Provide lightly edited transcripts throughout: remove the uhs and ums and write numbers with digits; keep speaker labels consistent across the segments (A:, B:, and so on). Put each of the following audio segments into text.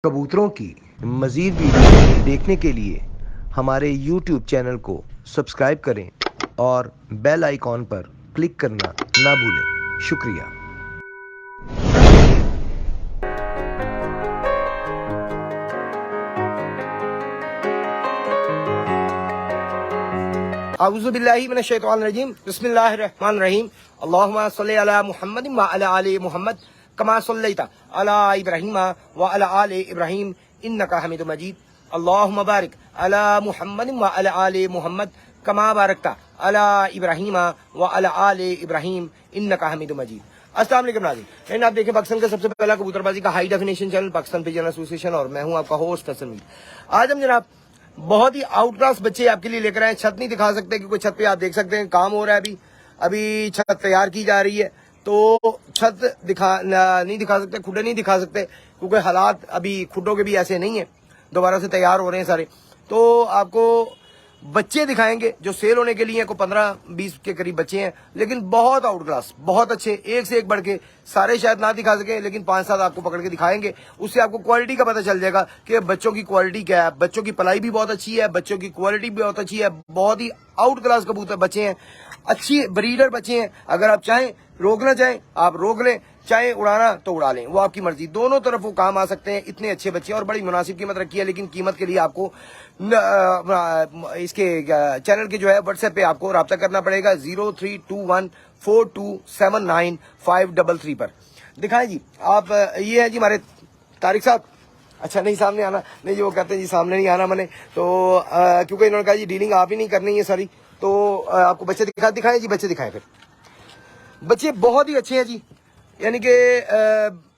A: कबूतरों की मज़ीद वीडियो देखने के लिए हमारे YouTube चैनल को सब्सक्राइब करें और बेल आइकॉन पर क्लिक करना ना भूलें। शुक्रिया।
B: औज़ुबिल्लाहि मिनश्शैतानिर्रजीम बिस्मिल्लाहिर्रहमानिर्रहीम अल्लाहुम्मा सल्लि अला मुहम्मदिन व अला आलि मुहम्मद कमा सल्लैता अला इब्राहीम व अला आलि इब्राहीम इन्नका हमीदुम मजीद अल्लाहुम्मा बारिक अला मुहम्मदिन व अला आलि मुहम्मद कमा बारकता अला इब्राहीम व अला आलि इब्राहीम इन्नका हमीदुम मजीद। अस्सलाम वालेकुम नाज़रीन, आप देखें पाकिस्तान का सबसे पहला कबूतरबाजी का high definition channel Pakistan pigeon association और मैं हूं आपका होस्ट फैसल मीर। आज हम जनाब बहुत ही आउट क्लास बच्चे आपके लिए लेकर आए। छत नहीं दिखा सकते क्योंकि छत पे आप देख सकते हैं काम हो रहा है। अभी छत तैयार की जा रही है, तो छत नहीं दिखा सकते, खुडे नहीं दिखा सकते क्योंकि हालात अभी खुडों के भी ऐसे नहीं है, दोबारा से तैयार हो रहे हैं सारे। तो आपको बच्चे दिखाएंगे जो सेल होने के लिए को 15-20 के करीब बच्चे हैं, लेकिन बहुत आउट क्लास, बहुत अच्छे, एक से एक बढ़ के। सारे शायद ना दिखा सके लेकिन 5-7 आपको पकड़ के दिखाएंगे। उससे आपको क्वालिटी का पता चल जाएगा कि बच्चों की क्वालिटी क्या है। बच्चों की पलाई भी बहुत अच्छी है, बच्चों की क्वालिटी भी बहुत अच्छी है, बहुत ही आउट क्लास कबूतर बच्चे हैं, अच्छी ब्रीडर बच्चे हैं। अगर आप चाहें रोकना चाहें आप रोक लें, चाहे उड़ाना तो उड़ा लें, वो आपकी मर्जी, दोनों तरफ वो काम आ सकते हैं। इतने अच्छे बच्चे और बड़ी मुनासिब कीमत रखी है, लेकिन कीमत के लिए आपको इसके चैनल के जो है व्हाट्सएप पे आपको रब्ता करना पड़ेगा 0321427953 पर। दिखाएं जी आप। ये है जी हमारे तारिक साहब। अच्छा नहीं सामने आना नहीं जी, वो कहते हैं जी सामने नहीं आना मैंने तो क्योंकि इन्होंने कहा जी डीलिंग आप ही नहीं करनी है सारी, तो आपको बच्चे दिखाएं जी, बच्चे दिखाएं। फिर बच्चे बहुत ही अच्छे हैं जी, यानी कि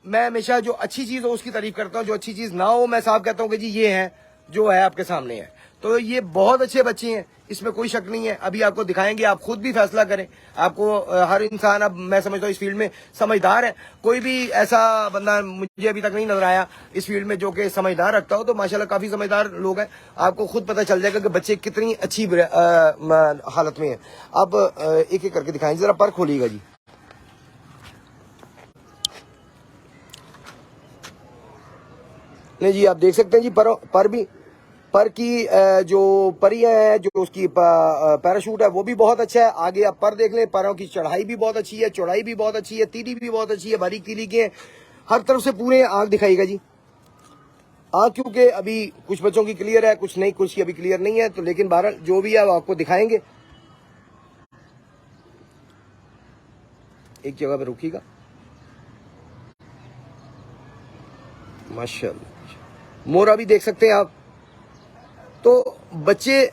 B: मैं हमेशा जो अच्छी चीज हो उसकी तारीफ करता हूँ, जो अच्छी चीज ना हो मैं साफ कहता हूँ कि जी ये है जो है आपके सामने है। तो ये बहुत अच्छे बच्चे हैं, इसमें कोई शक नहीं है। अभी आपको दिखाएंगे, आप खुद भी फैसला करें। आपको हर इंसान, अब मैं समझता हूँ इस फील्ड में समझदार है। कोई भी ऐसा बंदा मुझे अभी तक नहीं नजर आया इस फील्ड में जो कि समझदार रखता हो, तो माशाल्लाह काफी समझदार लोग हैं। आपको खुद पता चल जाएगा कि बच्चे कितनी अच्छी हालत में है। अब एक एक करके दिखाएंगे, जरा पर खोलिएगा जी। नहीं जी आप देख सकते हैं जी, पर की जो परियां है, जो उसकी पैराशूट है वो भी बहुत अच्छा है। आगे आप पर देख लें, पैरों की चढ़ाई भी बहुत अच्छी है, चौड़ाई भी बहुत अच्छी है, तीली भी बहुत अच्छी है, बारीक तीली के हर तरफ से पूरे। आंख दिखाइएगा जी, आंख क्योंकि अभी कुछ बच्चों की क्लियर है, कुछ नहीं, कुछ की अभी क्लियर नहीं है, तो लेकिन बहरहाल जो भी है वो आपको दिखाएंगे। एक जगह पे रुकिएगा, माशाल्लाह। मोरा भी देख सकते हैं आप। तो बच्चे,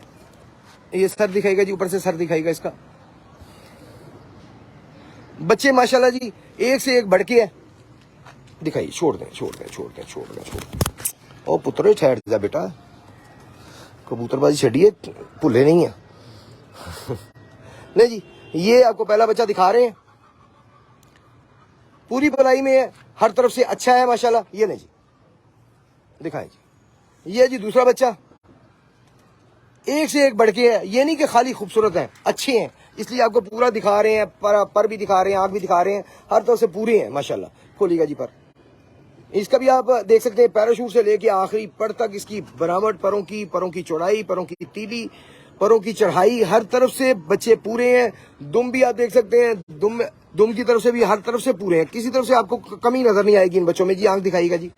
B: ये सर दिखाएगा जी, ऊपर से सर दिखाएगा इसका। बच्चे माशाल्लाह जी एक से एक बढ़ के है। दिखाइए, छोड़ दें। ओ पुत्र ठहर जा बेटा, कबूतरबाजी छड़िए, भूले नहीं है। नहीं जी, ये आपको पहला बच्चा दिखा रहे हैं, पूरी पलाई में है, हर तरफ से अच्छा है माशाल्लाह। ये नहीं जी, दिखाएं जी, ये जी दूसरा बच्चा, एक से एक बढ़ के है। ये नहीं कि खाली खूबसूरत है, अच्छे हैं, इसलिए आपको पूरा दिखा रहे हैं। पर भी दिखा रहे हैं, आंख भी दिखा रहे हैं, हर तरफ से पूरे हैं माशाल्लाह। खोलिएगा जी पर, इसका भी आप देख सकते हैं, पैराशूट से लेके आखिरी पर तक इसकी बनावट, परों की चौड़ाई, परों की तीली, परों की चढ़ाई, हर तरफ से बच्चे पूरे हैं। दुम भी आप देख सकते हैं, दुम की तरफ से भी हर तरफ से पूरे हैं, किसी तरफ से आपको कमी नजर नहीं आएगी इन बच्चों में जी। आंख दिखाइएगा जी,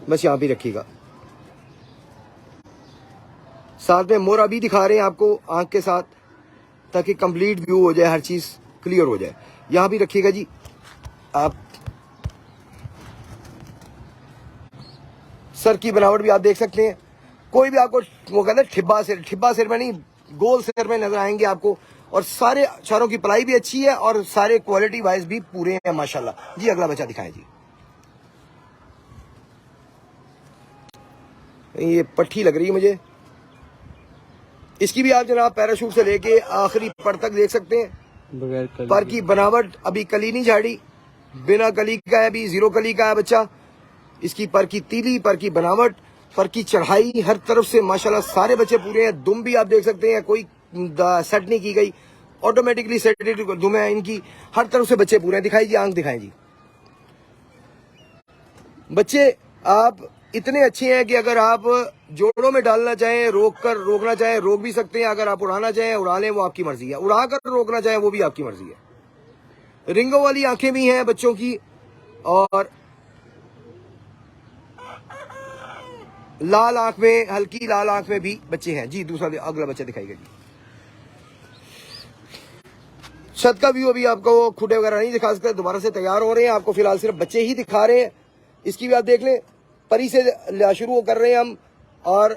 B: बस यहाँ पे रखिएगा। साथ में मोरा भी दिखा रहे हैं आपको आंख के साथ, ताकि कंप्लीट व्यू हो जाए, हर चीज क्लियर हो जाए। यहां भी रखिएगा जी आप। सर की बनावट भी आप देख सकते हैं, कोई भी आपको वो कहते हैं ठिब्बा सिर में नहीं, गोल सिर में नजर आएंगे आपको। और सारे शहरों की पलाई भी अच्छी है और सारे क्वालिटी वाइज भी पूरे हैं माशाल्लाह जी। अगला बच्चा दिखाएं जी, ये पट्टी लग रही है मुझे। इसकी भी आप जनाब पैराशूट से लेके आखिरी पर तक देख सकते हैं। पर की बनावट अभी कली नहीं झाड़ी, बिना कली का है, अभी 0 कली का है बच्चा। इसकी पर की तीली, पर की बनावट, पर की चढ़ाई, हर तरफ से माशाल्लाह सारे बच्चे पूरे हैं। दुम भी आप देख सकते हैं, कोई सेट नहीं की गई। ऑटोमेटिकली सेटेड दुम है इनकी, हर तरफ से बच्चे पूरे हैं। दिखाई जी, आंख दिखाएं जी। बच्चे आप इतने अच्छे हैं कि अगर आप जोड़ों में डालना चाहें, रोकना चाहें रोक भी सकते हैं, अगर आप उड़ाना चाहें उड़ा लें, वो आपकी मर्जी है। उड़ा कर रोकना चाहें वो भी आपकी मर्जी है। रिंगों वाली आंखें भी हैं बच्चों की, और लाल आंख में, हल्की लाल आंख में भी बच्चे हैं जी। दूसरा अगला बच्चा दिखाएगा जी। छत का व्यू अभी आपको खुटे वगैरह नहीं दिखा सकते, दोबारा से तैयार हो रहे हैं, आपको फिलहाल सिर्फ बच्चे ही दिखा रहे हैं। इसकी भी आप देख लें, परी से शुरू कर रहे हैं हम और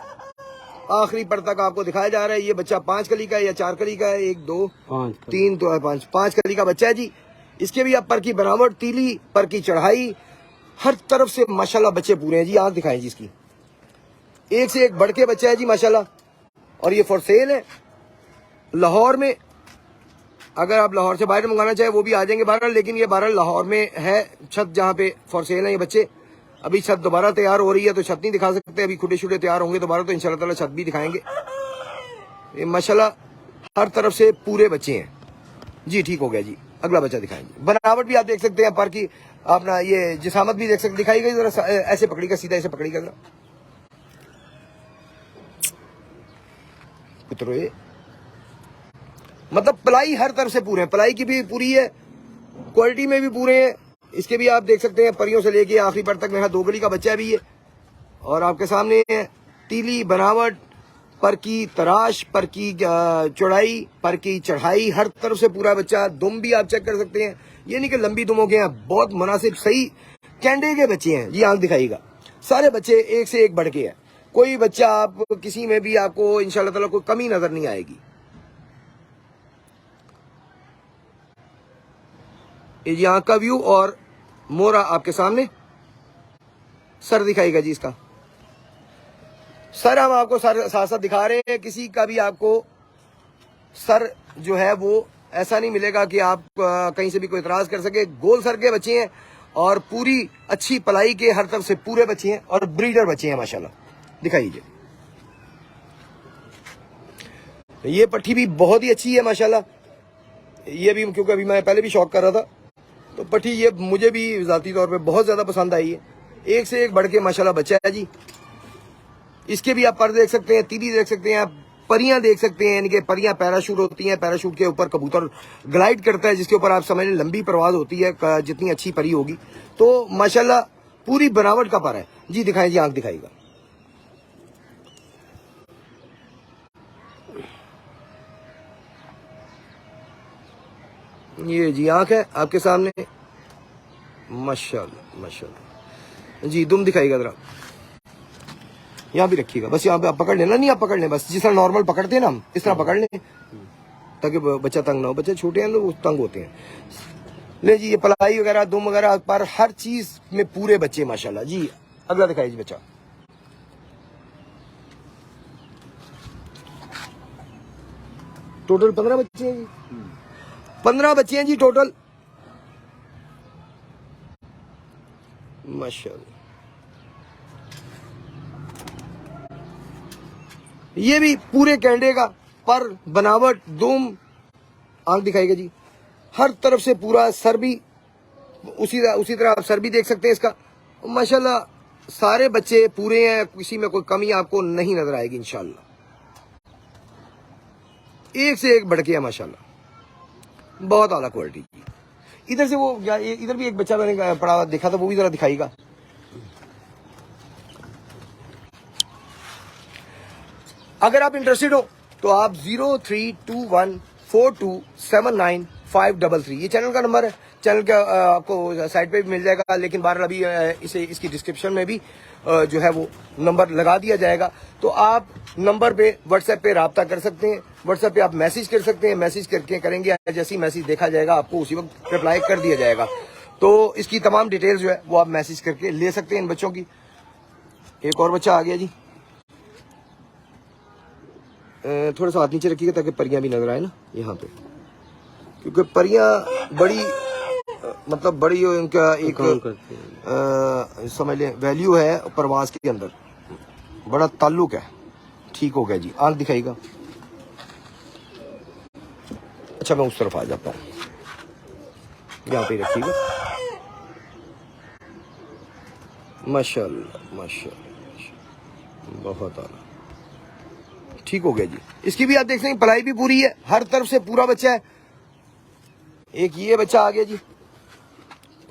B: आखिरी पर तक आपको दिखाया जा रहा है। ये बच्चा 5 कली का है या 4 कली का है? 1 2 3 तो 5 कली का बच्चा है जी। इसके भी आप पर की बनावट, तीली, पर की चढ़ाई, हर तरफ से माशाल्लाह बच्चे पूरे हैं जी। आंख दिखाएं जी इसकी, एक से एक बढ़ के बच्चा है जी माशाल्लाह। और ये फॉर सेल है लाहौर में। अगर आप लाहौर से बाहर मंगाना चाहे वो भी आ जाएंगे बाहर, लेकिन ये बाहर लाहौर में है छत जहाँ पे फॉर सेल है ये बच्चे। अभी छत दोबारा तैयार हो रही है तो छत नहीं दिखा सकते, अभी खुटे शुटे तैयार होंगे दोबारा तो इंशाल्लाह ताला छत भी दिखाएंगे। ये माशाल्लाह हर तरफ से पूरे बच्चे हैं जी। ठीक हो गया जी, अगला बच्चा दिखाएंगे। बनावट भी आप देख सकते हैं, पर की अपना ये जिसामत भी देख सकते, दिखाई गई जरा, ऐसे पकड़ी का, सीधा ऐसे पकड़ी का जरा कुतरे। मतलब पलाई हर तरफ से पूरे हैं, पलाई की भी पूरी है, क्वालिटी में भी पूरे हैं। इसके भी आप देख सकते हैं, परियों से लेके आखिरी पर तक। मेरा 2 गली का बच्चा भी है और आपके सामने है। तीली, बनावट, पर की तराश, पर की चौड़ाई, पर की चढ़ाई, हर तरफ से पूरा बच्चा। दुम भी आप चेक कर सकते हैं, ये नहीं कि लंबी दुमों के हैं, बहुत मुनासिब सही कैंडे के बच्चे हैं जी। आंख दिखाइएगा, सारे बच्चे एक से एक बढ़ के हैं। कोई बच्चा आप किसी में भी आपको इंशाल्लाह ताला कोई कमी नजर नहीं आएगी। ये आंख का व्यू और मोरा आपके सामने। सर दिखाएगा जी इसका, सर हम आपको सर साथ साथ दिखा रहे हैं। किसी का भी आपको सर जो है वो ऐसा नहीं मिलेगा कि आप कहीं से भी कोई इतराज कर सके। गोल सर के बच्चे हैं और पूरी अच्छी पलाई के हर तरफ से पूरे बच्चे हैं और ब्रीडर बच्चे हैं माशाल्लाह। दिखाइए, ये पट्टी भी बहुत ही अच्छी है माशाल्लाह। ये भी क्योंकि अभी मैं पहले भी शौक कर रहा था तो पट्टी ये मुझे भी जाती तौर पे बहुत ज्यादा पसंद आई है। एक से एक बढ़ के माशाल्लाह बच्चा है जी। इसके भी आप पर देख सकते हैं, तीली देख सकते हैं, आप परियां देख सकते हैं। यानी कि परियां पैराशूट होती हैं, पैराशूट के ऊपर कबूतर ग्लाइड करता है, जिसके ऊपर आप समझ लें लंबी परवाज होती है। जितनी अच्छी परी होगी तो माशाल्लाह पूरी बनावट का पर है जी। दिखाएं जी, आंख दिखाएगा। ये जी आंख है आपके सामने माशाल्लाह माशाल्लाह जी। दुम दिखाएगा जरा, यहाँ भी रखिएगा, बस यहाँ पे आप पकड़ लेना, नहीं आप पकड़ लें बस, जिस तरह नॉर्मल पकड़ते हैं ना हम, इस तरह पकड़ लें ताकि बच्चा तंग ना हो। बच्चे छोटे हैं तो वो तंग होते हैं। ले जी, ये पलाई वगैरह, दुम वगैरह पर हर चीज में पूरे बच्चे माशाल्लाह जी। अगला दिखाइए जी बच्चा। टोटल 15 बच्चे हैं जी, 15 बच्चे हैं जी टोटल माशाल्लाह। ये भी पूरे कैंडे का पर, बनावट, दुम, आंख दिखाएगा जी। हर तरफ से पूरा सर भी उसी तरह आप सर भी देख सकते हैं इसका माशाल्लाह। सारे बच्चे पूरे हैं, किसी में कोई कमी आपको नहीं नजर आएगी इंशाल्लाह। एक से एक बढ़ के है माशाल्लाह, बहुत आला क्वालिटी। इधर से वो इधर भी एक बच्चा मैंने पड़ा देखा था, वो भी जरा दिखाएगा। अगर आप इंटरेस्टेड हो तो आप 0321427953 ये चैनल का नंबर है। चैनल का आपको साइट पे भी मिल जाएगा, लेकिन बार अभी इसकी डिस्क्रिप्शन में भी जो है वो नंबर लगा दिया जाएगा। तो आप नंबर पे व्हाट्सएप पे राब्ता कर सकते हैं, व्हाट्सएप पे आप मैसेज कर सकते हैं। मैसेज करके करेंगे, जैसे ही मैसेज देखा जाएगा आपको उसी वक्त रिप्लाई कर दिया जाएगा। तो इसकी तमाम डिटेल्स जो है वो आप मैसेज करके ले सकते हैं इन बच्चों की। एक और बच्चा आ गया जी, थोड़ा सा हाथ नीचे रखिएगा ताकि परियां भी नजर आए ना यहाँ पे, क्योंकि परियां बड़ी मतलब बड़ी उनका एक समझ लें वैल्यू है परवाज के अंदर, बड़ा ताल्लुक है। ठीक हो गया जी, आंख दिखाएगा। अच्छा मैं उस तरफ आ जाता हूँ, यहाँ पे रखिएगा। माशाल्लाह माशाल्लाह, बहुत आला, ठीक हो गया जी। इसकी भी आप देख सकते हैं पलाई भी पूरी है, हर तरफ से पूरा बच्चा है। एक ये बच्चा आ गया जी,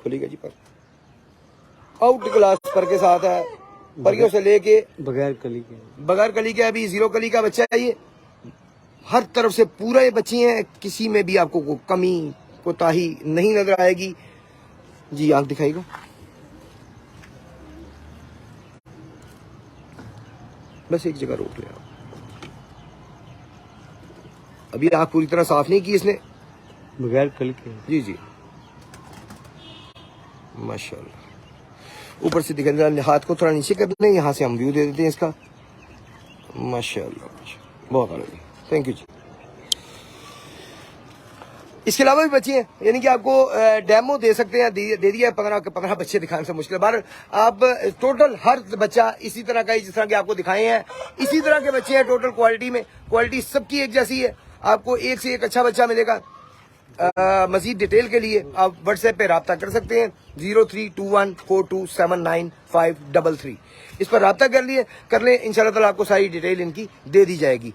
B: खुलेगा जी पर, आउट क्लास पर के साथ है, परियों से लेके
C: बगैर कली के
B: अभी 0 कली का बच्चा है ये। हर तरफ से पूरा ये बच्ची हैं, किसी में भी आपको कोई कमी कोताही नहीं नजर आएगी जी। आंख दिखाएगा, बस एक जगह रोक ले आप। अभी आंख पूरी तरह साफ नहीं की इसने,
C: बगैर कली के।
B: जी जी माशाल्लाह। ऊपर से दिखने वाले हाथ को थोड़ा नीचे कर लें, यहाँ से हम व्यू दे देते हैं इसका। माशाल्लाह माशाल्लाह, बहुत आला जी, थैंक यू जी। इसके अलावा भी बच्चे हैं, यानी कि आपको डेमो दे सकते हैं, दे दिया 15 बच्चे दिखाने से मुश्किल बार। आप टोटल हर बच्चा इसी तरह का ही, जिस तरह के आपको दिखाए हैं इसी तरह के बच्चे हैं टोटल क्वालिटी में। क्वालिटी सबकी एक जैसी है, आपको एक से एक अच्छा बच्चा मिलेगा। मजीद डिटेल के लिए आप व्हाट्सएप पे रब्ता कर सकते हैं 032142795333। इस पर रब्ता कर लें, इंशाल्लाह ताला आपको सारी डिटेल इनकी दे दी जाएगी।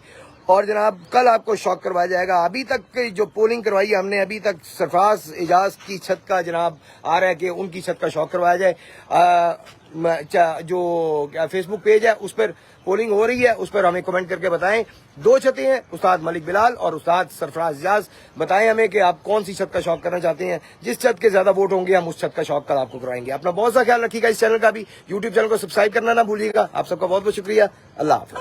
B: और जनाब कल आपको शौक करवाया जाएगा। अभी तक जो पोलिंग करवाई है हमने, अभी तक सरफराज एजाज की छत का जनाब आ रहा है कि उनकी छत का शौक करवाया जाए। जो फेसबुक पेज है उस पर पोलिंग हो रही है, उस पर हमें कमेंट करके बताएं। 2 छतें हैं, उस्ताद मलिक बिलाल और उस्ताद सरफराज एजाज। बताएं हमें कि आप कौन सी छत का शौक करना चाहते हैं। जिस छत के ज्यादा वोट होंगे हम उस छत का शौक कल आपको करवाएंगे। अपना बहुत सा ख्याल रखिएगा। इस चैनल का भी, यूट्यूब चैनल को सब्सक्राइब करना ना भूलिएगा। आप सबका बहुत बहुत शुक्रिया। अल्लाह हाफिज।